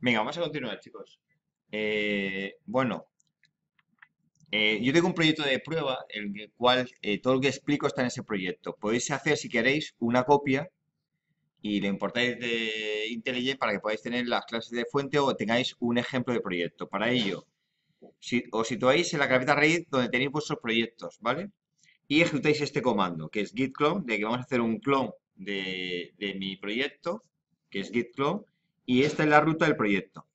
Venga, vamos a continuar, chicos. Bueno, yo tengo un proyecto de prueba en el cual todo lo que explico está en ese proyecto. Podéis hacer, si queréis, una copia y le importáis de IntelliJ para que podáis tener las clases de fuente o tengáis un ejemplo de proyecto. Para ello, os situáis en la carpeta raíz donde tenéis vuestros proyectos, ¿vale? Y ejecutáis este comando, que es git clone, de que vamos a hacer un clon de mi proyecto, que es git clone, y esta es la ruta del proyecto.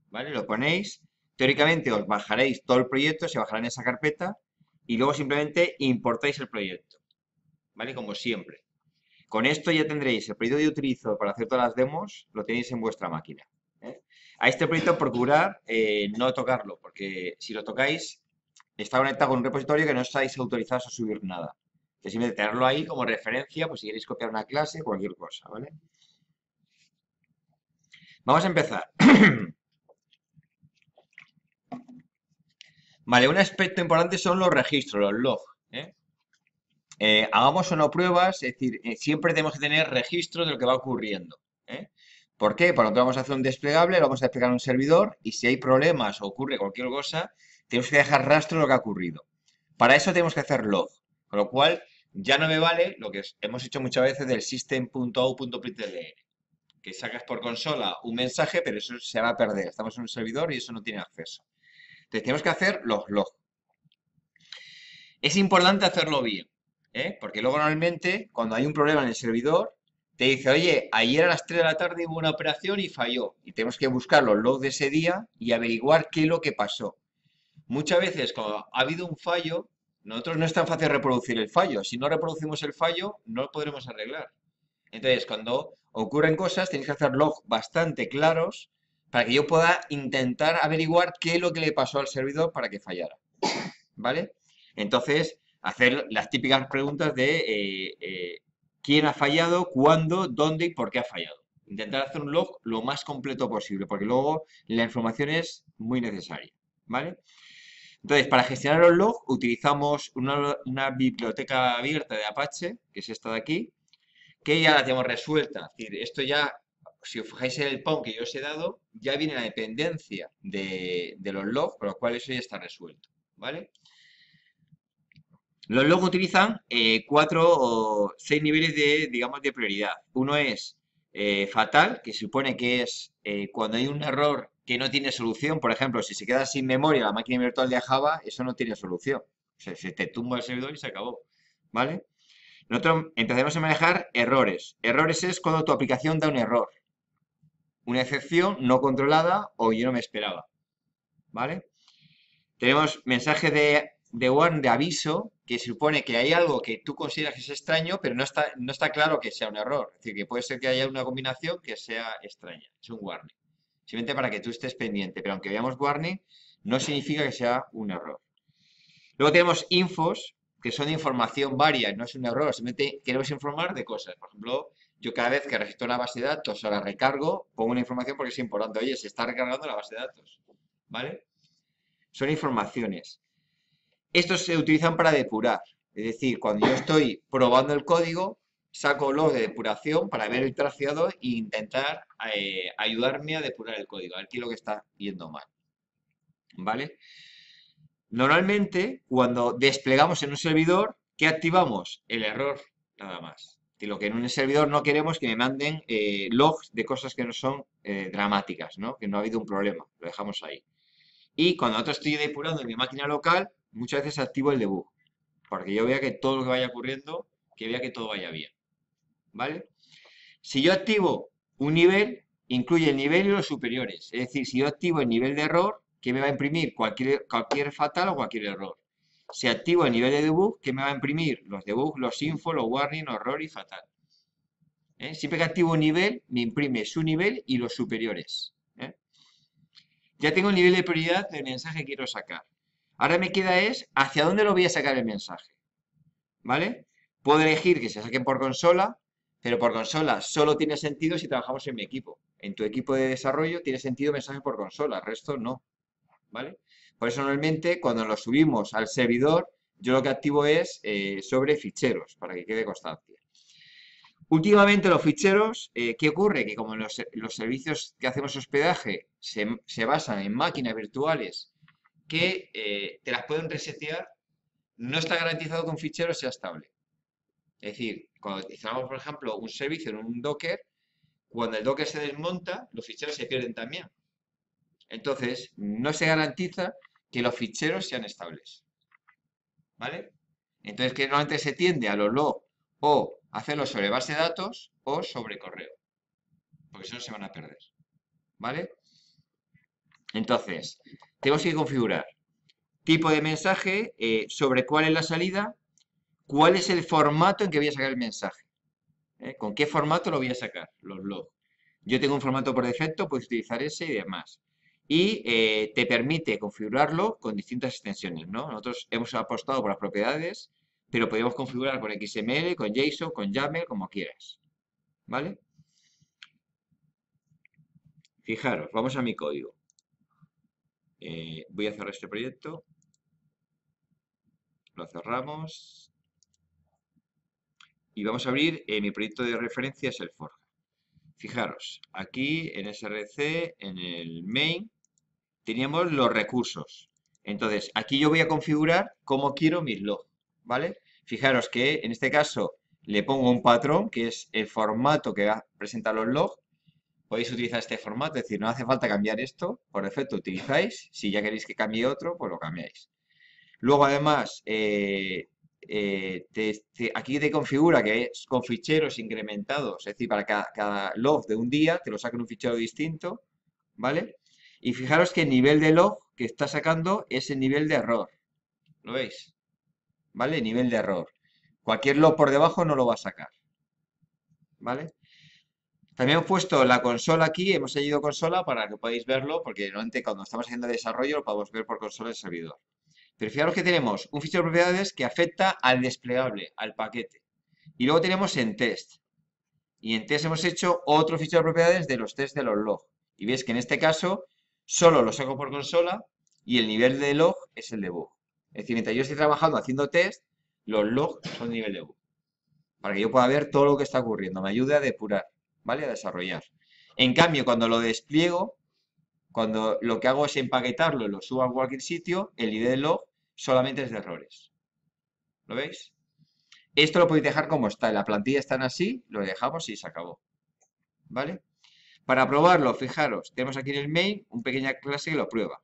¿Vale? Lo ponéis, teóricamente os bajaréis todo el proyecto, se bajará en esa carpeta y luego simplemente importáis el proyecto, ¿vale? Como siempre. Con esto ya tendréis el proyecto que yo utilizo para hacer todas las demos, lo tenéis en vuestra máquina. ¿Eh? A este proyecto procurar no tocarlo, porque si lo tocáis, está conectado con un repositorio que no estáis autorizados a subir nada. Entonces, simplemente tenerlo ahí como referencia, pues si queréis copiar una clase, cualquier cosa, ¿vale? Vamos a empezar. Vale, un aspecto importante son los registros, los logs. ¿Eh? Hagamos o no pruebas, es decir, siempre tenemos que tener registro de lo que va ocurriendo. ¿Eh? ¿Por qué? Pues nosotros vamos a hacer un desplegable, lo vamos a desplegar en un servidor y si hay problemas o ocurre cualquier cosa, tenemos que dejar rastro de lo que ha ocurrido. Para eso tenemos que hacer log, con lo cual ya no me vale lo que hemos hecho muchas veces del system.out.println, que sacas por consola un mensaje, pero eso se va a perder. Estamos en un servidor y eso no tiene acceso. Entonces tenemos que hacer los log. Es importante hacerlo bien, ¿eh? Porque luego normalmente cuando hay un problema en el servidor, te dice, oye, ayer a las 3 de la tarde hubo una operación y falló. Y tenemos que buscar los logs de ese día y averiguar qué es lo que pasó. Muchas veces cuando ha habido un fallo, nosotros no es tan fácil reproducir el fallo. Si no reproducimos el fallo, no lo podremos arreglar. Entonces, cuando ocurren cosas, tenéis que hacer logs bastante claros para que yo pueda intentar averiguar qué es lo que le pasó al servidor para que fallara. ¿Vale? Entonces, hacer las típicas preguntas de quién ha fallado, cuándo, dónde y por qué ha fallado. Intentar hacer un log lo más completo posible, porque luego la información es muy necesaria, ¿vale? Entonces, para gestionar los logs utilizamos una biblioteca abierta de Apache, que es esta de aquí, que ya la tenemos resuelta. Es decir, esto ya, si os fijáis en el POM que yo os he dado, ya viene la dependencia de los logs, con lo cual eso ya está resuelto, ¿vale? Los logs utilizan cuatro o seis niveles de, digamos, de prioridad. Uno es fatal, que se supone que es cuando hay un error que no tiene solución. Por ejemplo, si se queda sin memoria la máquina virtual de Java, eso no tiene solución. Se te tumba el servidor y se acabó. ¿Vale? Nosotros empezamos a manejar errores. Errores es cuando tu aplicación da un error. Una excepción no controlada o yo no me esperaba. ¿Vale? Tenemos mensaje de warn, de aviso, que supone que hay algo que tú consideras que es extraño, pero no está claro que sea un error. Es decir, que puede ser que haya una combinación que sea extraña. Es un warning. Simplemente para que tú estés pendiente. Pero aunque veamos warning, no significa que sea un error. Luego tenemos infos, que son información varia, no es un error. Simplemente queremos informar de cosas. Por ejemplo, yo cada vez que registro una base de datos o la recargo, pongo una información porque es importante. Oye, se está recargando la base de datos. ¿Vale? Son informaciones. Estos se utilizan para depurar. Es decir, cuando yo estoy probando el código, saco los de depuración para ver el traceado e intentar ayudarme a depurar el código, a ver qué es lo que está yendo mal. ¿Vale? Normalmente, cuando desplegamos en un servidor, ¿qué activamos? El error, nada más. Y lo que en un servidor no queremos es que me manden logs de cosas que no son dramáticas, ¿no? Que no ha habido un problema. Lo dejamos ahí. Y cuando nosotros estoy depurando en mi máquina local, muchas veces activo el debug. Porque yo vea que todo lo que vaya ocurriendo, que vea que todo vaya bien, ¿vale? Si yo activo un nivel, incluye el nivel y los superiores. Es decir, si yo activo el nivel de error, que me va a imprimir cualquier fatal o cualquier error. Si activo el nivel de debug, que me va a imprimir los debug, los info, los warning, error y fatal. Siempre que activo un nivel, me imprime su nivel y los superiores. Ya tengo el nivel de prioridad del mensaje que quiero sacar. Ahora me queda es hacia dónde lo voy a sacar el mensaje. ¿Vale? Puedo elegir que se saquen por consola, pero por consola solo tiene sentido si trabajamos en mi equipo. En tu equipo de desarrollo tiene sentido mensaje por consola, el resto no, ¿vale? Por eso normalmente cuando lo subimos al servidor, yo lo que activo es sobre ficheros, para que quede constancia. Últimamente los ficheros, ¿qué ocurre? Que como los servicios que hacemos hospedaje se basan en máquinas virtuales que te las pueden resetear, no está garantizado que un fichero sea estable. Es decir, cuando instalamos, por ejemplo, un servicio en un Docker, cuando el Docker se desmonta, los ficheros se pierden también. Entonces, no se garantiza que los ficheros sean estables. ¿Vale? Entonces, que normalmente se tiende a los log o hacerlo sobre base de datos o sobre correo, porque si no se van a perder. ¿Vale? Entonces, tenemos que configurar tipo de mensaje, sobre cuál es la salida, cuál es el formato en que voy a sacar el mensaje. ¿Con qué formato lo voy a sacar? Los logs. Yo tengo un formato por defecto, puedes utilizar ese y demás. Y te permite configurarlo con distintas extensiones, ¿no? Nosotros hemos apostado por las propiedades, pero podemos configurar con XML, con JSON, con YAML, como quieras. ¿Vale? Fijaros, vamos a mi código. Voy a cerrar este proyecto. Lo cerramos. Y vamos a abrir mi proyecto de referencia, es el Forja. Fijaros, aquí en SRC, en el main, teníamos los recursos. Entonces, aquí yo voy a configurar cómo quiero mis logs, ¿vale? Fijaros que en este caso le pongo un patrón, que es el formato que va a presentar los logs. Podéis utilizar este formato, es decir, no hace falta cambiar esto, por defecto utilizáis. Si ya queréis que cambie otro, pues lo cambiáis. Luego, además, aquí te configura que es con ficheros incrementados, es decir, para cada log de un día te lo saca en un fichero distinto, ¿vale? Y fijaros que el nivel de log que está sacando es el nivel de error, ¿lo veis? ¿Vale? Nivel de error. Cualquier log por debajo no lo va a sacar, ¿vale? También hemos puesto la consola aquí, hemos añadido consola para que podáis verlo, porque normalmente cuando estamos haciendo desarrollo lo podemos ver por consola del servidor. Pero fijaros que tenemos un fichero de propiedades que afecta al desplegable, al paquete. Y luego tenemos en test. Y en test hemos hecho otro fichero de propiedades de los test de los log. Y veis que en este caso solo lo saco por consola y el nivel de log es el debug. Es decir, mientras yo estoy trabajando haciendo test, los logs son nivel debug. Para que yo pueda ver todo lo que está ocurriendo. Me ayuda a depurar, ¿vale? A desarrollar. En cambio, cuando lo despliego, cuando lo que hago es empaquetarlo y lo subo a cualquier sitio, el nivel de log solamente es de errores. ¿Lo veis? Esto lo podéis dejar como está. En la plantilla están así, lo dejamos y se acabó. ¿Vale? Para probarlo, fijaros, tenemos aquí en el main una pequeña clase que lo prueba.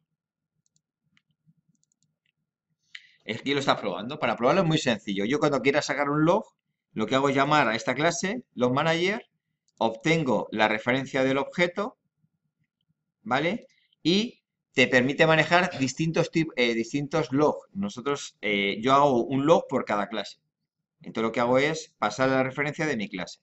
Aquí lo está probando. Para probarlo es muy sencillo. Yo cuando quiera sacar un log, lo que hago es llamar a esta clase, log manager, obtengo la referencia del objeto, ¿vale? Y te permite manejar distintos logs. Yo hago un log por cada clase. Entonces lo que hago es pasar la referencia de mi clase.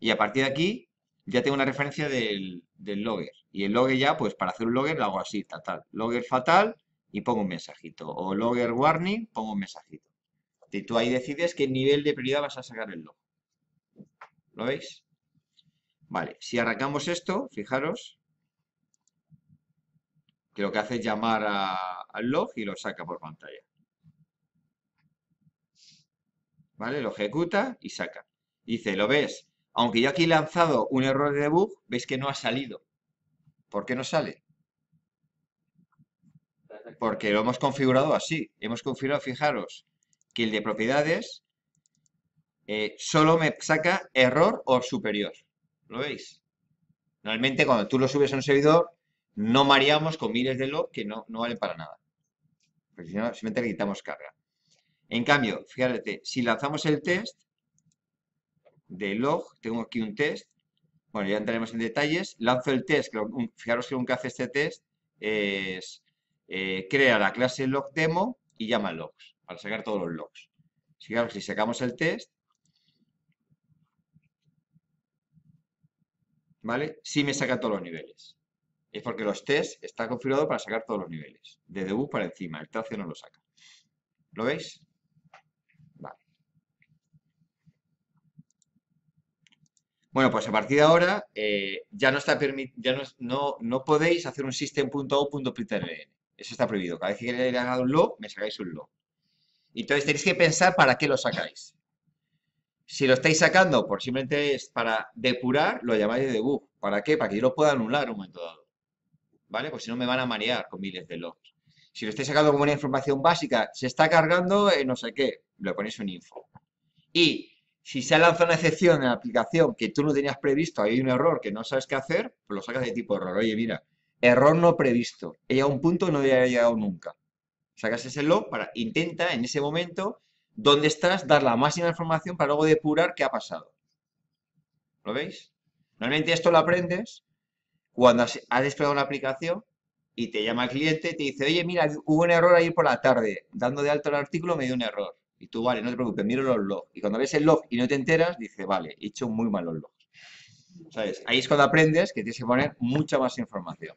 Y a partir de aquí ya tengo una referencia del logger. Y el logger ya, pues para hacer un logger lo hago así, tal. Logger fatal y pongo un mensajito. O logger warning, pongo un mensajito. Y tú ahí decides qué nivel de prioridad vas a sacar el log. ¿Lo veis? Vale, si arrancamos esto, fijaros que lo que hace es llamar al log y lo saca por pantalla. ¿Vale? Lo ejecuta y saca. Dice, ¿lo ves? Aunque yo aquí he lanzado un error de debug, veis que no ha salido. ¿Por qué no sale? Porque lo hemos configurado así. Hemos configurado, fijaros, que el de propiedades solo me saca error o superior. ¿Lo veis? Normalmente cuando tú lo subes a un servidor, no mareamos con miles de log que no valen para nada. Porque si no, simplemente le quitamos carga. En cambio, fíjate, si lanzamos el test de log, tengo aquí un test. Bueno, ya entraremos en detalles. Lanzo el test, fijaros que lo que hace este test es crea la clase log demo y llama logs para sacar todos los logs. Fijaros, si sacamos el test, ¿vale? Sí me saca todos los niveles. Es porque los tests están configurados para sacar todos los niveles. De debug para encima, el trace no lo saca. ¿Lo veis? Vale. Bueno, pues a partir de ahora ya no está no podéis hacer un system.out.println. Eso está prohibido. Cada vez que queráis hacer un log, me sacáis un log. Entonces tenéis que pensar para qué lo sacáis. Si lo estáis sacando por simplemente es para depurar, lo llamáis de debug. ¿Para qué? Para que yo lo pueda anular en un momento dado. ¿Vale? Pues si no me van a marear con miles de logs. Si lo estáis sacando como una información básica, se está cargando no sé qué, lo ponéis un info. Y si se ha lanzado una excepción en la aplicación que tú no tenías previsto, hay un error que no sabes qué hacer, pues lo sacas de tipo error. Oye, mira, error no previsto. He llegado a un punto que no había llegado nunca. Sacas ese log para, intenta en ese momento, donde estás, dar la máxima información para luego depurar qué ha pasado. ¿Lo veis? Normalmente esto lo aprendes cuando has desplegado una aplicación y te llama el cliente y te dice, oye, mira, hubo un error ayer por la tarde, dando de alto el artículo me dio un error. Y tú, vale, no te preocupes, miro los logs. Y cuando ves el log y no te enteras, dice, vale, he hecho muy mal los logs. ¿Sabes? Ahí es cuando aprendes que tienes que poner mucha más información.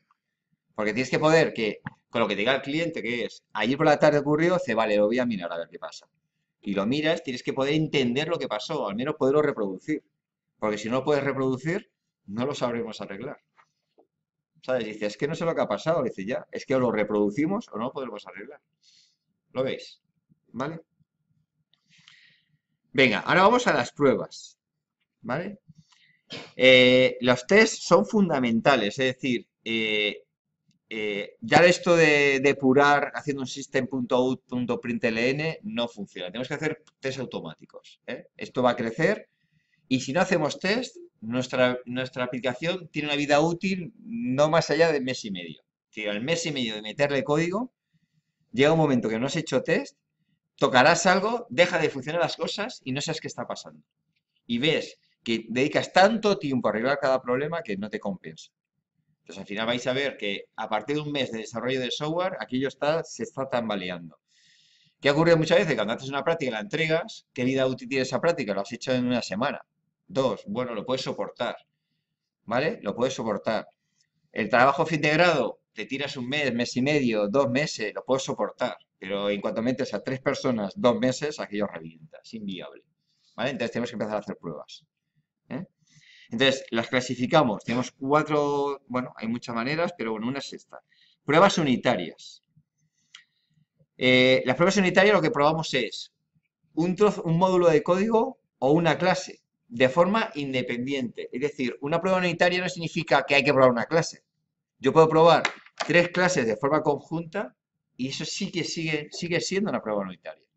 Porque tienes que poder que, con lo que te diga el cliente, que es, ayer por la tarde ocurrió, dice, vale, lo voy a mirar a ver qué pasa. Y lo miras, tienes que poder entender lo que pasó, al menos poderlo reproducir. Porque si no lo puedes reproducir, no lo sabremos arreglar. ¿Sabes? Dice, es que no sé lo que ha pasado. Dice, ya, es que o lo reproducimos o no lo podemos arreglar. ¿Lo veis? ¿Vale? Venga, ahora vamos a las pruebas. ¿Vale? Los tests son fundamentales, es decir, ya esto de depurar haciendo un system.out.println no funciona. Tenemos que hacer test automáticos. Esto va a crecer y si no hacemos test, nuestra aplicación tiene una vida útil no más allá de mes y medio. Es decir, al mes y medio de meterle código, llega un momento que no has hecho test, tocarás algo, deja de funcionar las cosas y no sabes qué está pasando. Y ves que dedicas tanto tiempo a arreglar cada problema que no te compensa. Entonces al final vais a ver que a partir de un mes de desarrollo de software, aquello se está tambaleando. ¿Qué ha ocurrido muchas veces? Cuando haces una práctica y la entregas, ¿qué vida útil tiene esa práctica? Lo has hecho en una semana. Dos, bueno, lo puedes soportar. ¿Vale? Lo puedes soportar. El trabajo fin de grado, te tiras un mes, mes y medio, 2 meses, lo puedes soportar. Pero en cuanto metes a 3 personas 2 meses, aquello revienta, es inviable. ¿Vale? Entonces tenemos que empezar a hacer pruebas. ¿Eh? Entonces, las clasificamos. Tenemos cuatro, bueno, hay muchas maneras, pero bueno, una es esta. Pruebas unitarias. Las pruebas unitarias lo que probamos es un módulo de código o una clase de forma independiente. Es decir, una prueba unitaria no significa que hay que probar una clase. Yo puedo probar 3 clases de forma conjunta y eso sí que sigue siendo una prueba unitaria.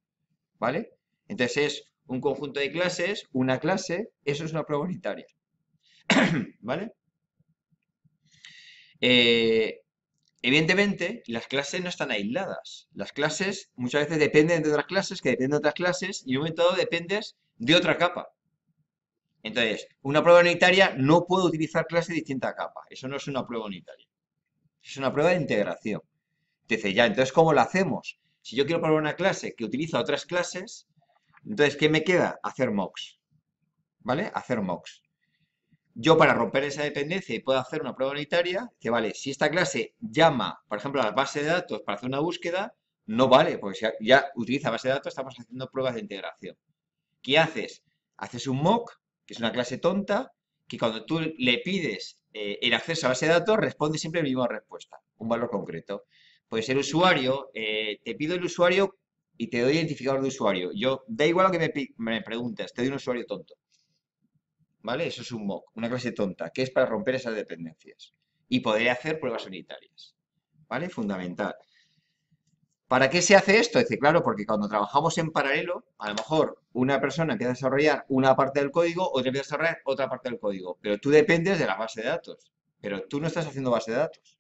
¿Vale? Entonces es un conjunto de clases, una clase, eso es una prueba unitaria. ¿Vale? Eh, Evidentemente, las clases no están aisladas. Las clases muchas veces dependen de otras clases, que dependen de otras clases, y en un momento dado dependes de otra capa. Entonces, una prueba unitaria no puede utilizar clase de distinta capa. Eso no es una prueba unitaria. Es una prueba de integración. Dice, ya, entonces, ¿cómo la hacemos? Si yo quiero probar una clase que utiliza otras clases, entonces, ¿qué me queda? Hacer mocks. ¿Vale? Hacer mocks. Yo para romper esa dependencia y puedo hacer una prueba unitaria, que vale, si esta clase llama, por ejemplo, a la base de datos para hacer una búsqueda, no vale, porque si ya utiliza base de datos, estamos haciendo pruebas de integración. ¿Qué haces? Haces un mock, que es una clase tonta, que cuando tú le pides el acceso a base de datos, responde siempre la misma respuesta, un valor concreto. Puede ser usuario, te pido el usuario y te doy identificador de usuario. Yo, da igual lo que me preguntes, te doy un usuario tonto. ¿Vale? Eso es un mock, una clase tonta, que es para romper esas dependencias. Y poder hacer pruebas unitarias. ¿Vale? Fundamental. ¿Para qué se hace esto? Dice, claro, porque cuando trabajamos en paralelo, a lo mejor una persona empieza a desarrollar una parte del código, otra empieza a desarrollar otra parte del código. Pero tú dependes de la base de datos. Pero tú no estás haciendo base de datos.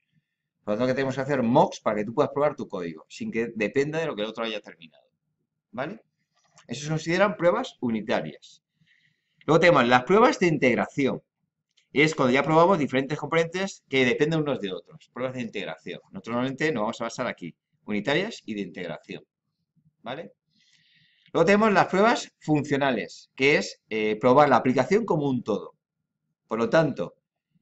Por lo tanto, que tenemos que hacer mocks para que tú puedas probar tu código, sin que dependa de lo que el otro haya terminado. ¿Vale? Eso se consideran pruebas unitarias. Luego tenemos las pruebas de integración. Es cuando ya probamos diferentes componentes que dependen unos de otros. Pruebas de integración. Nosotros normalmente nos vamos a basar aquí. Unitarias y de integración. ¿Vale? Luego tenemos las pruebas funcionales, que es probar la aplicación como un todo. Por lo tanto,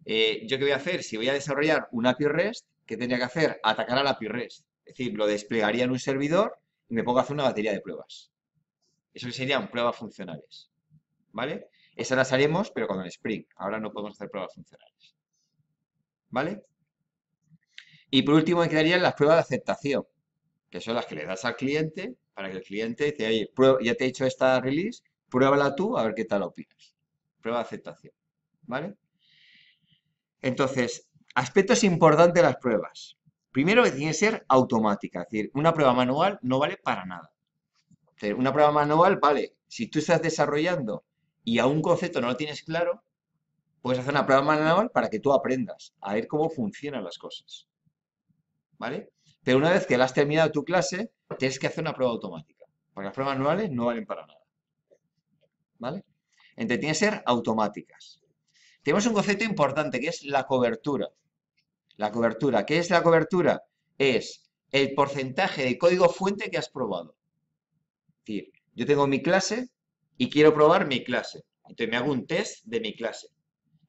¿yo qué voy a hacer? Si voy a desarrollar un API REST, ¿qué tendría que hacer? Atacar al API REST. Es decir, lo desplegaría en un servidor y me pongo a hacer una batería de pruebas. Eso serían pruebas funcionales. ¿Vale? Esas las haremos, pero con el Spring. Ahora no podemos hacer pruebas funcionales. ¿Vale? Y por último me quedarían las pruebas de aceptación, que son las que le das al cliente para que el cliente dice, oye, ya te he hecho esta release, pruébala tú a ver qué tal opinas. Prueba de aceptación, ¿vale? Entonces, aspectos importantes de las pruebas. Primero, que tiene que ser automática, es decir, una prueba manual no vale para nada. Es decir, una prueba manual vale, si tú estás desarrollando y a un concepto no lo tienes claro, puedes hacer una prueba manual para que tú aprendas a ver cómo funcionan las cosas, ¿vale? Pero una vez que la has terminado tu clase, tienes que hacer una prueba automática, porque las pruebas manuales no valen para nada, ¿vale? Entonces, tienen que ser automáticas. Tenemos un concepto importante que es la cobertura. La cobertura. ¿Qué es la cobertura? Es el porcentaje de código fuente que has probado. Es decir, yo tengo mi clase y quiero probar mi clase. Entonces me hago un test de mi clase.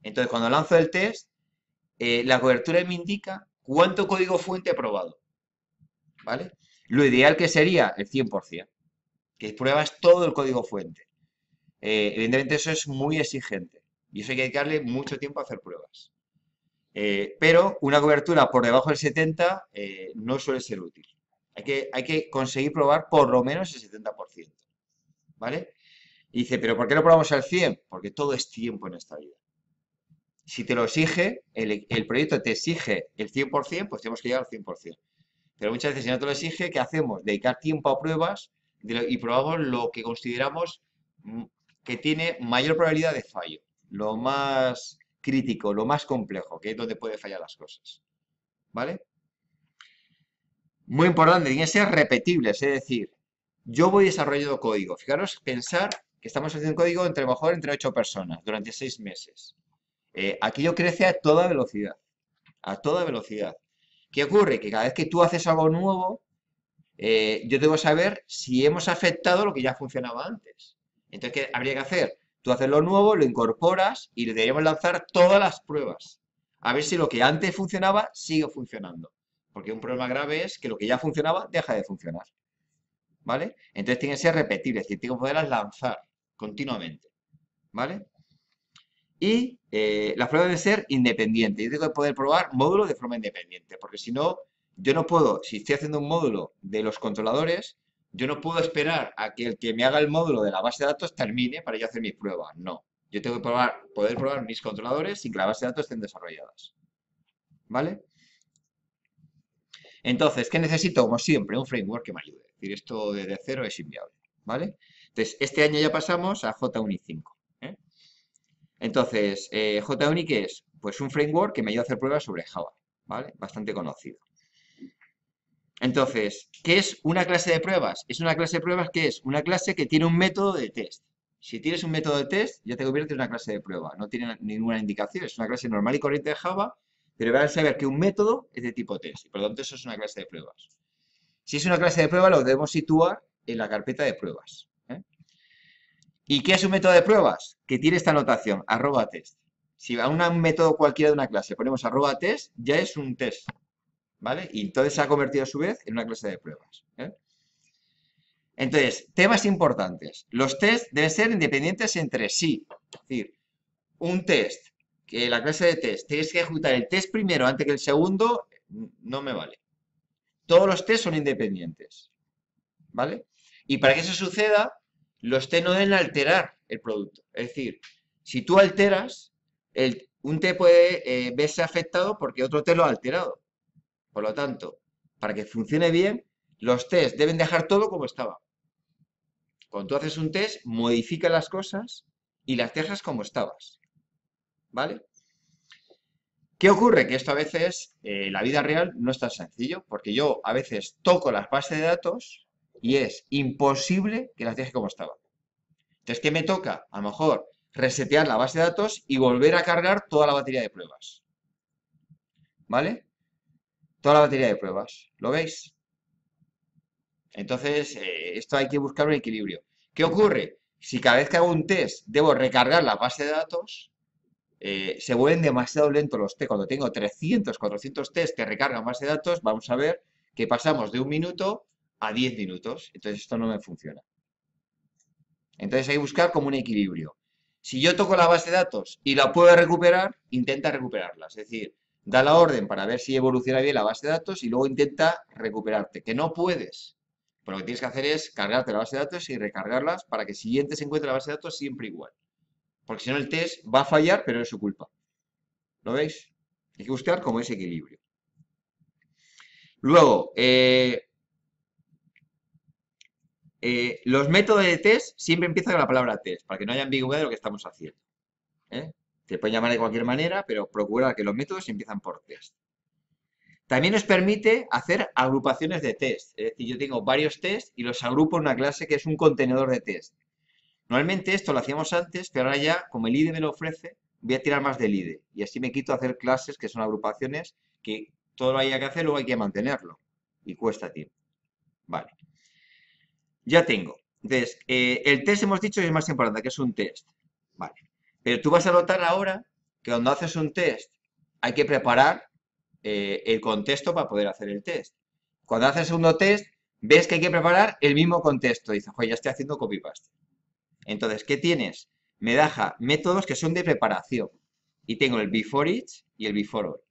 Entonces cuando lanzo el test, la cobertura me indica cuánto código fuente he probado. ¿Vale? Lo ideal que sería el 100%, que pruebas todo el código fuente. Evidentemente eso es muy exigente y eso hay que dedicarle mucho tiempo a hacer pruebas. Pero una cobertura por debajo del 70 no suele ser útil. Hay que conseguir probar por lo menos el 70%. ¿Vale? Y dice, ¿pero por qué no probamos al 100? Porque todo es tiempo en esta vida. Si te lo exige, el proyecto te exige el 100%, pues tenemos que llegar al 100%. Pero muchas veces si no te lo exige, ¿qué hacemos? Dedicar tiempo a pruebas y probamos lo que consideramos que tiene mayor probabilidad de fallo. Lo más crítico, lo más complejo, que es donde puede fallar las cosas. ¿Vale? Muy importante, tiene que ser repetibles, es decir, yo voy desarrollando código. Fijaros, pensar que estamos haciendo código entre, mejor entre 8 personas durante 6 meses. Aquello crece a toda velocidad, a toda velocidad. ¿Qué ocurre? Que cada vez que tú haces algo nuevo, yo debo saber si hemos afectado lo que ya funcionaba antes. Entonces, ¿qué habría que hacer? Tú haces lo nuevo, lo incorporas y deberíamos lanzar todas las pruebas. A ver si lo que antes funcionaba sigue funcionando. Porque un problema grave es que lo que ya funcionaba deja de funcionar. ¿Vale? Entonces tiene que ser repetible, es decir, tengo que poderlas lanzar continuamente. ¿Vale? Y las pruebas deben ser independientes. Yo tengo que poder probar módulos de forma independiente, porque si no, yo no puedo, si estoy haciendo un módulo de los controladores, yo no puedo esperar a que el que me haga el módulo de la base de datos termine para yo hacer mis pruebas. No. Yo tengo que poder probar mis controladores sin que la base de datos estén desarrolladas. ¿Vale? Entonces, ¿qué necesito? Como siempre, un framework que me ayude. Es decir, esto desde cero es inviable. ¿Vale? Entonces, este año ya pasamos a JUnit 5. Entonces, JUnit, ¿qué es? Pues un framework que me ayuda a hacer pruebas sobre Java, ¿vale? Bastante conocido. Entonces, ¿qué es una clase de pruebas? Es una clase de pruebas que es una clase que tiene un método de test. Si tienes un método de test, ya te convierte en una clase de prueba. No tiene ninguna indicación. Es una clase normal y corriente de Java, pero vas a saber que un método es de tipo test. Y por lo tanto, eso es una clase de pruebas. Si es una clase de prueba, lo debemos situar en la carpeta de pruebas. ¿Y qué es un método de pruebas? Que tiene esta notación, @test. Si a un método cualquiera de una clase ponemos @test, ya es un test, ¿vale? Y entonces se ha convertido a su vez en una clase de pruebas. Entonces, temas importantes. Los tests deben ser independientes entre sí. Es decir, un test, que la clase de test, tienes que ejecutar el test primero antes que el segundo, no me vale. Todos los tests son independientes, ¿vale? Y para que eso suceda, los T no deben alterar el producto. Es decir, si tú alteras, un T puede verse afectado porque otro T lo ha alterado. Por lo tanto, para que funcione bien, los T's deben dejar todo como estaba. Cuando tú haces un test, modifica las cosas y las dejas como estabas. ¿Vale? ¿Qué ocurre? Que esto a veces, la vida real, no es tan sencillo, porque yo a veces toco las bases de datos y es imposible que las deje como estaban. Entonces, ¿qué me toca? A lo mejor resetear la base de datos y volver a cargar toda la batería de pruebas. ¿Vale? Toda la batería de pruebas. ¿Lo veis? Entonces, esto hay que buscar un equilibrio. ¿Qué ocurre? Si cada vez que hago un test debo recargar la base de datos, se vuelven demasiado lentos los test. Cuando tengo 300, 400 test que recargan base de datos, vamos a ver que pasamos de 1 minuto a 10 minutos. Entonces, esto no me funciona. Entonces hay que buscar como un equilibrio. Si yo toco la base de datos y la puedo recuperar, intenta recuperarla. Es decir, da la orden para ver si evoluciona bien la base de datos y luego intenta recuperarte. Que no puedes. Pero lo que tienes que hacer es cargarte la base de datos y recargarlas para que el siguiente se encuentre la base de datos siempre igual. Porque si no el test va a fallar, pero no es su culpa. ¿Lo veis? Hay que buscar como ese equilibrio. Luego, los métodos de test siempre empiezan con la palabra test, para que no haya ambigüedad de lo que estamos haciendo. ¿Eh? Te pueden llamar de cualquier manera, pero procura que los métodos empiezan por test. También nos permite hacer agrupaciones de test. Es decir, yo tengo varios tests y los agrupo en una clase que es un contenedor de test. Normalmente esto lo hacíamos antes, pero ahora ya, como el IDE me lo ofrece, voy a tirar más del IDE. Y así me quito hacer clases que son agrupaciones que todo lo haya que hacer, luego hay que mantenerlo. Y cuesta tiempo. Vale. Ya tengo. Entonces, el test hemos dicho que es más importante, que es un test. Vale. Pero tú vas a notar ahora que cuando haces un test hay que preparar el contexto para poder hacer el test. Cuando haces el segundo test, ves que hay que preparar el mismo contexto. Dices, joder, ya estoy haciendo copy-paste. Entonces, ¿qué tienes? Me deja métodos que son de preparación. Y tengo el before each y el before all.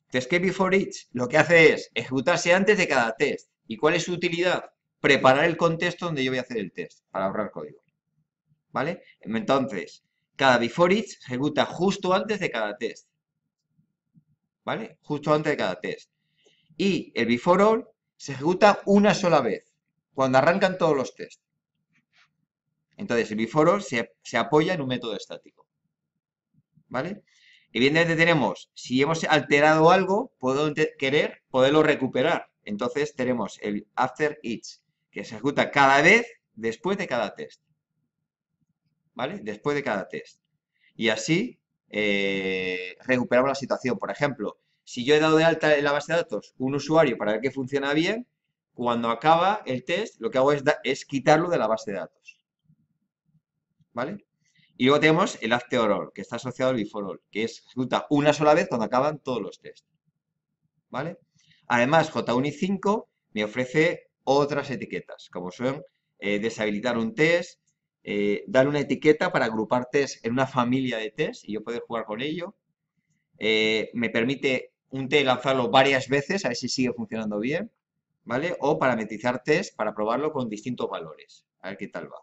Entonces, ¿qué before each? Lo que hace es ejecutarse antes de cada test. ¿Y cuál es su utilidad? Preparar el contexto donde yo voy a hacer el test, para ahorrar código. ¿Vale? Entonces, cada before each se ejecuta justo antes de cada test. ¿Vale? Justo antes de cada test. Y el before all se ejecuta una sola vez, cuando arrancan todos los tests. Entonces, el before all se apoya en un método estático. ¿Vale? Evidentemente tenemos, si hemos alterado algo, puedo querer poderlo recuperar. Entonces tenemos el after each, que se ejecuta cada vez después de cada test. ¿Vale? Después de cada test. Y así recuperamos la situación. Por ejemplo, si yo he dado de alta en la base de datos un usuario para ver que funciona bien, cuando acaba el test, lo que hago es quitarlo de la base de datos. ¿Vale? Y luego tenemos el after all, que está asociado al before all, que es ejecuta una sola vez cuando acaban todos los tests. ¿Vale? Además, JUnit5 me ofrece otras etiquetas, como son deshabilitar un test, dar una etiqueta para agrupar test en una familia de test y yo poder jugar con ello. Me permite un test lanzarlo varias veces, a ver si sigue funcionando bien, ¿vale? O parametrizar test para probarlo con distintos valores, a ver qué tal va.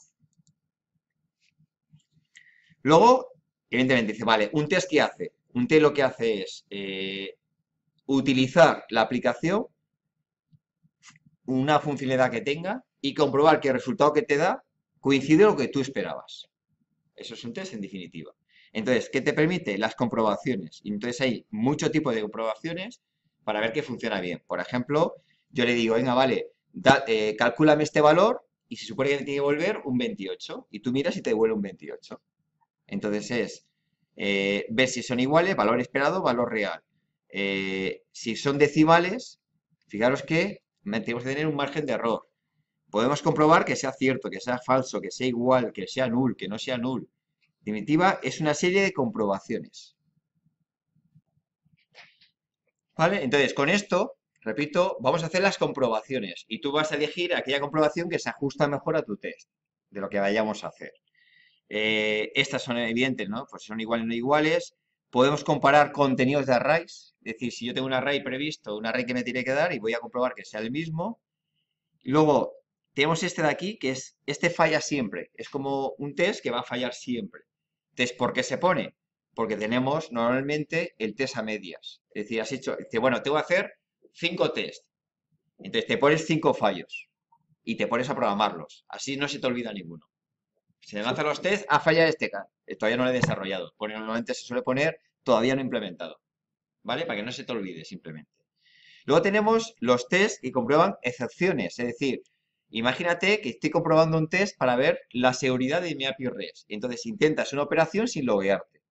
Luego, evidentemente, dice, vale, ¿un test qué hace? Un test lo que hace es utilizar la aplicación, una funcionalidad que tenga, y comprobar que el resultado que te da coincide con lo que tú esperabas. Eso es un test en definitiva. Entonces, ¿qué te permite? Las comprobaciones. Y entonces hay mucho tipo de comprobaciones para ver que funciona bien. Por ejemplo, yo le digo, venga, vale, calcúlame este valor y se supone que te tiene que devolver un 28. Y tú miras y te devuelve un 28. Entonces es ver si son iguales, valor esperado, valor real. Si son decimales, fijaros que tenemos que tener un margen de error. Podemos comprobar que sea cierto, que sea falso, que sea igual, que sea null, que no sea null. En definitiva, es una serie de comprobaciones. ¿Vale? Entonces, con esto, repito, vamos a hacer las comprobaciones y tú vas a elegir aquella comprobación que se ajusta mejor a tu test de lo que vayamos a hacer. Estas son evidentes, ¿no? Pues son iguales o no iguales. Podemos comparar contenidos de arrays. Es decir, si yo tengo un array previsto, un array que me tiene que dar y voy a comprobar que sea el mismo. Luego, tenemos este de aquí, que es, este falla siempre. Es como un test que va a fallar siempre. Entonces, ¿por qué se pone? Porque tenemos normalmente el test a medias. Es decir, has hecho, dice, bueno, tengo que hacer 5 tests. Entonces, te pones 5 fallos y te pones a programarlos. Así no se te olvida ninguno. Se lanzan los tests, falla este CAD. Todavía no lo he desarrollado. Normalmente se suele poner todavía no implementado. ¿Vale? Para que no se te olvide simplemente. Luego tenemos los tests que comprueban excepciones. Es decir, imagínate que estoy comprobando un test para ver la seguridad de mi API REST. Entonces intentas una operación sin loguearte.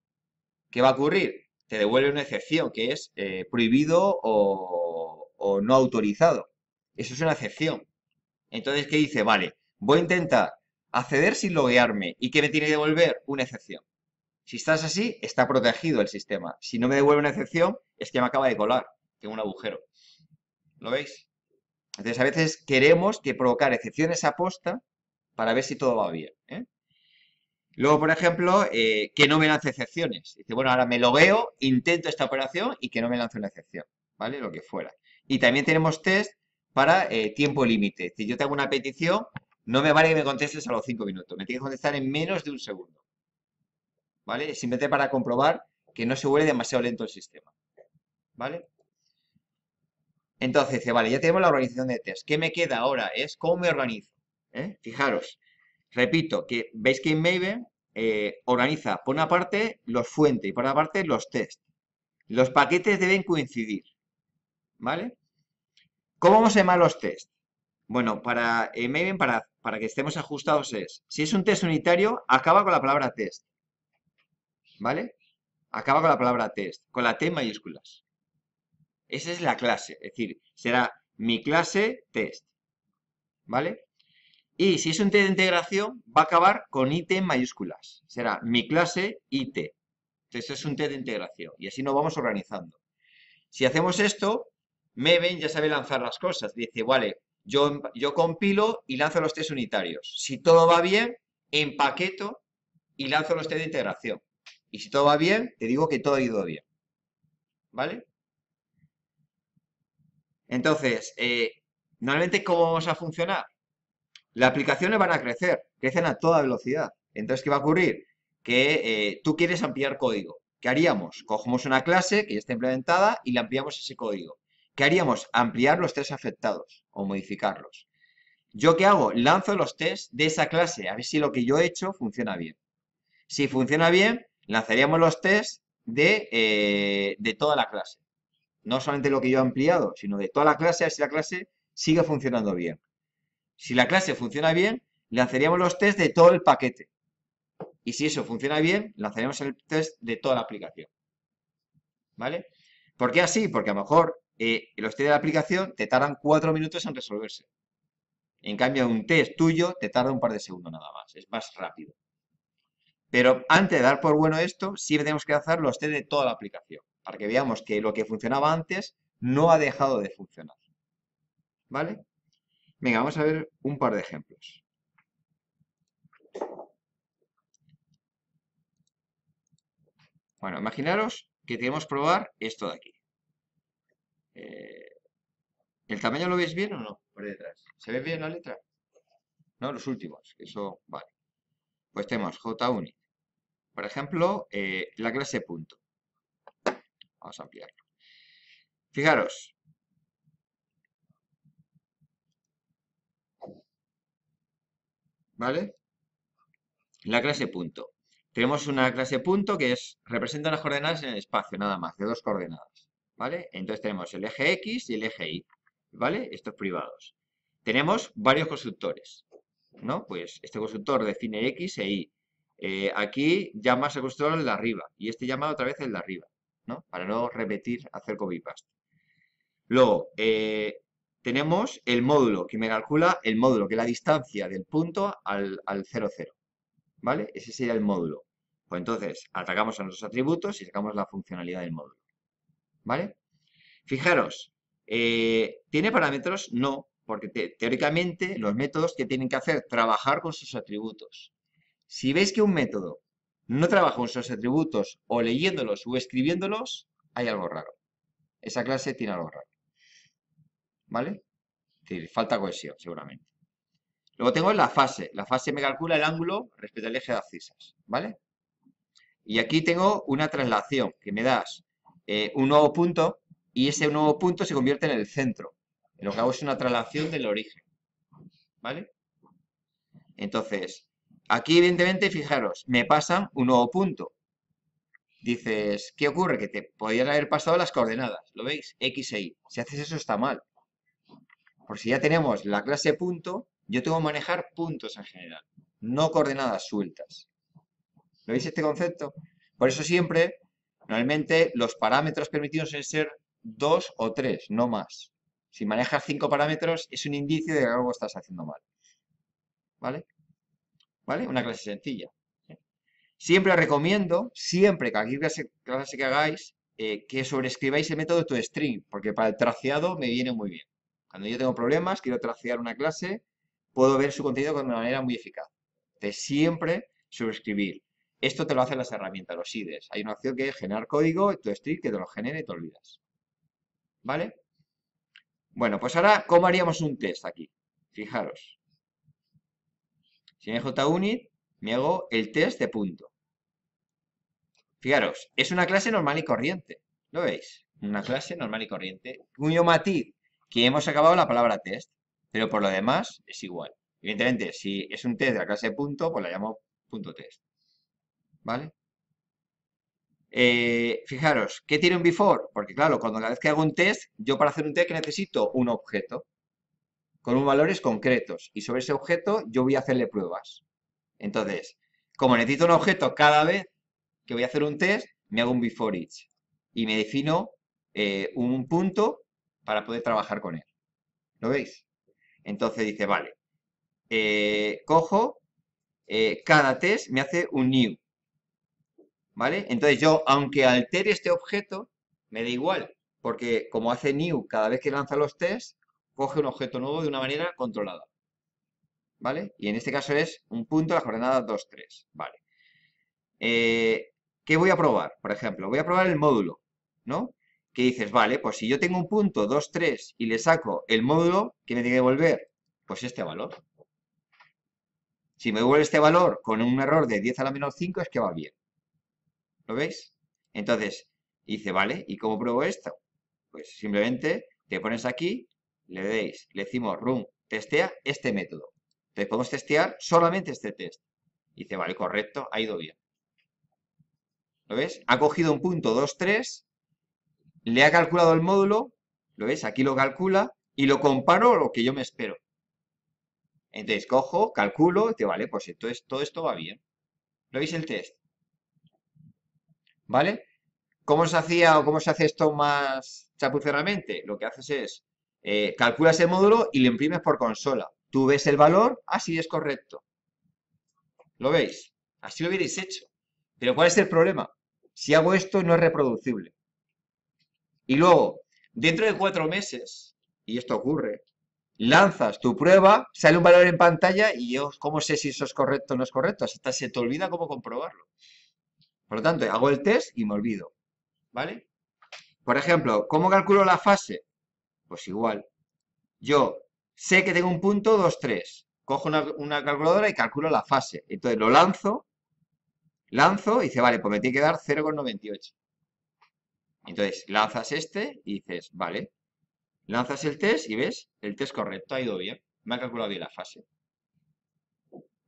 ¿Qué va a ocurrir? Te devuelve una excepción que es prohibido o no autorizado. Eso es una excepción. Entonces, ¿qué dice? Vale, voy a intentar acceder sin loguearme. ¿Y qué me tiene que devolver? Una excepción. Si estás así, está protegido el sistema. Si no me devuelve una excepción, es que me acaba de colar. Tengo un agujero. ¿Lo veis? Entonces, a veces queremos que provocar excepciones a posta para ver si todo va bien. Luego, por ejemplo, que no me lance excepciones. Dice, bueno, ahora me logueo, intento esta operación y que no me lance una excepción. ¿Vale? Lo que fuera. Y también tenemos test para tiempo límite. Si yo te hago una petición, no me vale que me contestes a los 5 minutos. Me tienes que contestar en menos de un segundo. ¿Vale? Simplemente para comprobar que no se vuelve demasiado lento el sistema. ¿Vale? Entonces, dice, vale, ya tenemos la organización de test. ¿Qué me queda ahora? Es cómo me organizo. Fijaros, repito, que veis que en Maven organiza por una parte los fuentes y por otra parte los test. Los paquetes deben coincidir. ¿Vale? ¿Cómo vamos a llamar los test? Bueno, para Maven, para que estemos ajustados es, si es un test unitario, acaba con la palabra test. ¿Vale? Acaba con la palabra test, con la T en mayúsculas. Esa es la clase, es decir, será mi clase test, ¿vale? Y si es un test de integración, va a acabar con IT en mayúsculas. Será mi clase IT. Entonces es un test de integración y así nos vamos organizando. Si hacemos esto, Maven ya sabe lanzar las cosas. Dice, vale, yo compilo y lanzo los test unitarios. Si todo va bien, empaqueto y lanzo los test de integración. Y si todo va bien, te digo que todo ha ido bien. ¿Vale? Entonces, normalmente, ¿cómo vamos a funcionar? Las aplicaciones van a crecer, crecen a toda velocidad. Entonces, ¿qué va a ocurrir? Que tú quieres ampliar código. ¿Qué haríamos? Cogemos una clase que ya está implementada y le ampliamos ese código. ¿Qué haríamos? Ampliar los test afectados o modificarlos. ¿Yo qué hago? Lanzo los tests de esa clase, a ver si lo que yo he hecho funciona bien. Si funciona bien, lanzaríamos los tests de toda la clase. No solamente lo que yo he ampliado, sino de toda la clase, a ver si la clase sigue funcionando bien. Si la clase funciona bien, lanzaríamos los tests de todo el paquete. Y si eso funciona bien, lanzaríamos el test de toda la aplicación. ¿Vale? ¿Por qué así? Porque a lo mejor los test de la aplicación te tardan 4 minutos en resolverse. En cambio, un test tuyo te tarda un par de segundos nada más. Es más rápido. Pero antes de dar por bueno esto, sí tenemos que hacer los test de toda la aplicación. Para que veamos que lo que funcionaba antes no ha dejado de funcionar. ¿Vale? Venga, vamos a ver un par de ejemplos. Bueno, imaginaros que queremos probar esto de aquí. ¿El tamaño lo veis bien o no? Por detrás. ¿Se ve bien la letra? No, los últimos. Eso, vale. Pues tenemos JUnit. Por ejemplo, la clase punto. Vamos a ampliarlo. Fijaros. ¿Vale? La clase punto. Tenemos una clase punto que representa unas coordenadas en el espacio, nada más, de 2 coordenadas. ¿Vale? Entonces tenemos el eje X y el eje Y. ¿Vale? Estos privados. Tenemos varios constructores. ¿No? Pues este constructor define X e Y. Aquí llamas al constructor el de arriba y este llama otra vez el de arriba, ¿no? Para no repetir, hacer copy-paste. Luego, tenemos el módulo que me calcula el módulo, que es la distancia del punto al 0, 0. ¿Vale? Ese sería el módulo. Pues entonces, atacamos a nuestros atributos y sacamos la funcionalidad del módulo. ¿Vale? Fijaros, ¿tiene parámetros? No, porque teóricamente los métodos que tienen que hacer, trabajar con sus atributos. Si veis que un método no trabaja con sus atributos o leyéndolos o escribiéndolos, hay algo raro. Esa clase tiene algo raro. ¿Vale? Es decir, falta cohesión, seguramente. Luego tengo la fase. La fase me calcula el ángulo respecto al eje de abscisas. ¿Vale? Y aquí tengo una traslación que me das un nuevo punto y ese nuevo punto se convierte en el centro. Lo que hago es una traslación del origen. ¿Vale? Entonces, aquí evidentemente, fijaros, me pasan un nuevo punto. Dices, ¿qué ocurre? Que te podrían haber pasado las coordenadas, ¿lo veis? X e Y. Si haces eso está mal. Por si ya tenemos la clase punto, yo tengo que manejar puntos en general, no coordenadas sueltas. ¿Lo veis este concepto? Por eso siempre, normalmente, los parámetros permitidos deben ser 2 o 3, no más. Si manejas 5 parámetros, es un indicio de que algo estás haciendo mal. ¿Vale? ¿Vale? Una clase sencilla. Siempre recomiendo, siempre que aquí clase que hagáis, que sobreescribáis el método toString, porque para el traceado me viene muy bien. Cuando yo tengo problemas, quiero tracear una clase, puedo ver su contenido de una manera muy eficaz. Entonces, siempre sobreescribir. Esto te lo hacen las herramientas, los IDEs. Hay una opción que es generar código, toString, que te lo genere y te olvidas. ¿Vale? Bueno, pues ahora, ¿cómo haríamos un test aquí? Fijaros. Si en JUnit me hago el test de punto. Fijaros, es una clase normal y corriente. ¿Lo veis? Una clase normal y corriente. Cuyo matiz, que hemos acabado la palabra test, pero por lo demás es igual. Evidentemente, si es un test de la clase de punto, pues la llamo punto test. ¿Vale? Fijaros, ¿qué tiene un before? Porque claro, cuando cada vez que hago un test, yo para hacer un test que necesito un objeto con unos valores concretos y sobre ese objeto yo voy a hacerle pruebas. Entonces, como necesito un objeto cada vez que voy a hacer un test, me hago un before each y me defino un punto para poder trabajar con él. ¿Lo veis? Entonces dice, vale, cojo, cada test me hace un new, ¿vale? Entonces yo, aunque altere este objeto, me da igual, porque como hace new cada vez que lanza los tests, coge un objeto nuevo de una manera controlada, ¿vale? Y en este caso es un punto a las coordenadas 2, 3, ¿vale? ¿Qué voy a probar? Por ejemplo, voy a probar el módulo, ¿no? Que dices, vale, pues si yo tengo un punto 2, 3 y le saco el módulo, ¿qué me tiene que devolver? Pues este valor. Si me devuelve este valor con un error de 10 a la menos 5 es que va bien. ¿Lo veis? Entonces, dice, vale, ¿y cómo pruebo esto? Pues simplemente te pones aquí, le decimos run, testea este método. Entonces podemos testear solamente este test. Dice, vale, correcto, ha ido bien. ¿Lo ves? Ha cogido un punto 2, 3, le ha calculado el módulo, ¿lo ves? Aquí lo calcula y lo comparo a lo que yo me espero. Entonces cojo, calculo, y te vale, pues entonces todo esto va bien. ¿Lo veis el test? ¿Vale? ¿Cómo se hacía o cómo se hace esto más chapuceramente? Lo que haces es, calculas el módulo y lo imprimes por consola. Tú ves el valor, así es correcto. ¿Lo veis? Así lo hubierais hecho. Pero ¿cuál es el problema? Si hago esto no es reproducible. Y luego, dentro de 4 meses, y esto ocurre, lanzas tu prueba, sale un valor en pantalla y yo, ¿cómo sé si eso es correcto o no es correcto? Hasta se te olvida cómo comprobarlo. Por lo tanto, hago el test y me olvido. ¿Vale? Por ejemplo, ¿cómo calculo la fase? Pues igual. Yo sé que tengo un punto 2, 3. Cojo una calculadora y calculo la fase. Entonces lo lanzo y dice, vale, pues me tiene que dar 0,98. Entonces lanzas este y dices, vale, lanzas el test y ves, el test correcto, ha ido bien. Me ha calculado bien la fase.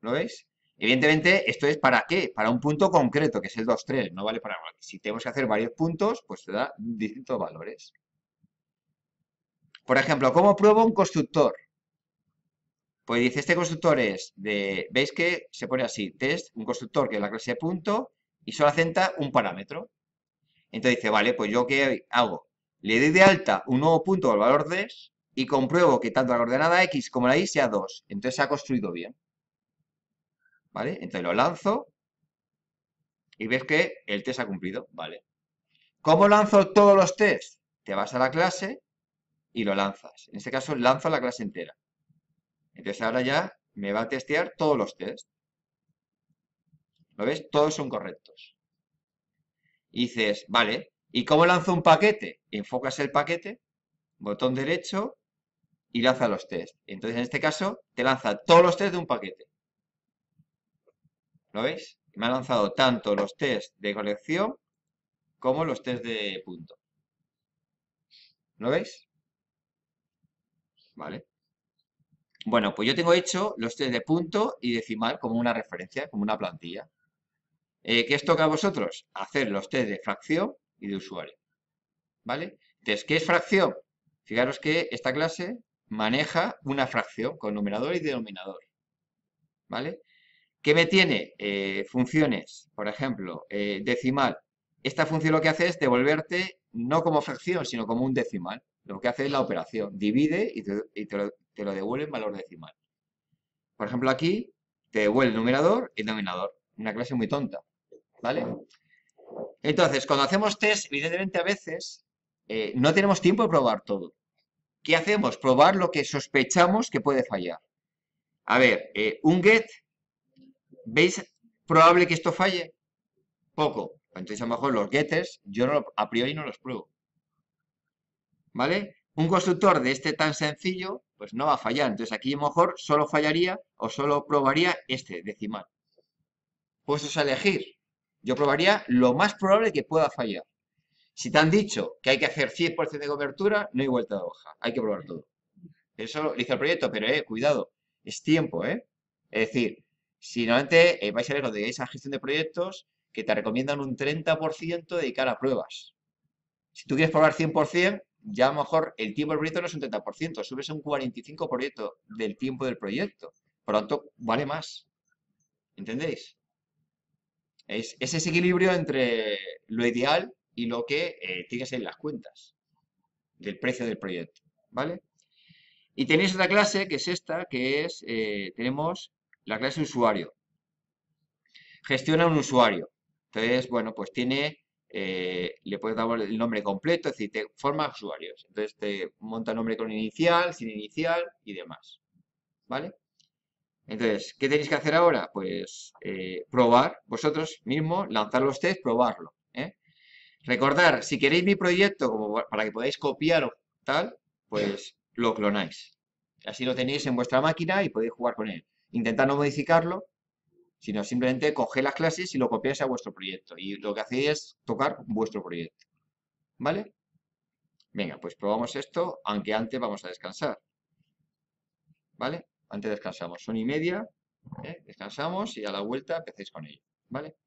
¿Lo veis? Evidentemente, esto es ¿para qué? Para un punto concreto, que es el 2, 3. No vale para... Si tenemos que hacer varios puntos, pues te da distintos valores. Por ejemplo, ¿cómo pruebo un constructor? Pues dice, este constructor es de... ¿Veis que se pone así? Test, un constructor que es la clase de punto y solo acepta un parámetro. Entonces dice, vale, pues yo ¿qué hago? Le doy de alta un nuevo punto al valor de y compruebo que tanto la coordenada X como la Y sea 2. Entonces se ha construido bien. ¿Vale? Entonces lo lanzo y ves que el test ha cumplido. ¿Vale? ¿Cómo lanzo todos los tests? Te vas a la clase y lo lanzas. En este caso lanzo la clase entera. Entonces ahora ya me va a testear todos los tests. ¿Lo ves? Todos son correctos. Y dices, vale, ¿y cómo lanzo un paquete? Enfocas el paquete, botón derecho y lanza los tests. Entonces, en este caso, te lanza todos los tests de un paquete. ¿Lo veis? Me ha lanzado tanto los tests de colección como los tests de punto. ¿Lo veis? Vale. Bueno, pues yo tengo hecho los tests de punto y decimal como una referencia, como una plantilla. ¿Qué os toca a vosotros? Hacer los test de fracción y de usuario. ¿Vale? Entonces, ¿qué es fracción? Fijaros que esta clase maneja una fracción con numerador y denominador. ¿Vale? ¿Qué me tiene? Funciones, por ejemplo, decimal. Esta función lo que hace es devolverte no como fracción, sino como un decimal. Lo que hace es la operación. Divide te lo devuelve en valor decimal. Por ejemplo, aquí te devuelve el numerador y el denominador. Una clase muy tonta. ¿Vale? Entonces, cuando hacemos test, evidentemente a veces no tenemos tiempo de probar todo. ¿Qué hacemos? Probar lo que sospechamos que puede fallar. A ver, un get, ¿veis probable que esto falle? Poco. Entonces, a lo mejor los getters, yo a priori no los pruebo. ¿Vale? Un constructor de este tan sencillo, pues no va a fallar. Entonces aquí a lo mejor solo fallaría o solo probaría este decimal. Puestos a elegir, yo probaría lo más probable que pueda fallar. Si te han dicho que hay que hacer 100% de cobertura, no hay vuelta de hoja. Hay que probar todo. Eso lo dice el proyecto, pero cuidado, es tiempo, ¿eh? Es decir, si normalmente vais a ver cuando llegáis a gestión de proyectos, que te recomiendan un 30% dedicar a pruebas. Si tú quieres probar 100%, ya a lo mejor el tiempo del proyecto no es un 30%, subes un 45% del tiempo del proyecto. Por lo tanto, vale más. ¿Entendéis? Es ese equilibrio entre lo ideal y lo que tiene que ser en las cuentas del precio del proyecto. ¿Vale? Y tenéis otra clase que es esta, que es, tenemos la clase usuario. Gestiona un usuario. Entonces, bueno, pues tiene, le puedes dar el nombre completo, es decir, te forma usuarios. Entonces te monta nombre con inicial, sin inicial y demás. ¿Vale? Entonces, ¿qué tenéis que hacer ahora? Pues probar vosotros mismos, lanzar los test, probarlo. ¿Eh? Recordar, si queréis mi proyecto como para que podáis copiar o tal, pues lo clonáis. Así lo tenéis en vuestra máquina y podéis jugar con él. Intentad no modificarlo, sino simplemente coger las clases y lo copiáis a vuestro proyecto. Y lo que hacéis es tocar vuestro proyecto. ¿Vale? Venga, pues probamos esto, aunque antes vamos a descansar. ¿Vale? Antes descansamos. Son y media, descansamos y a la vuelta empecéis con ello. ¿Vale?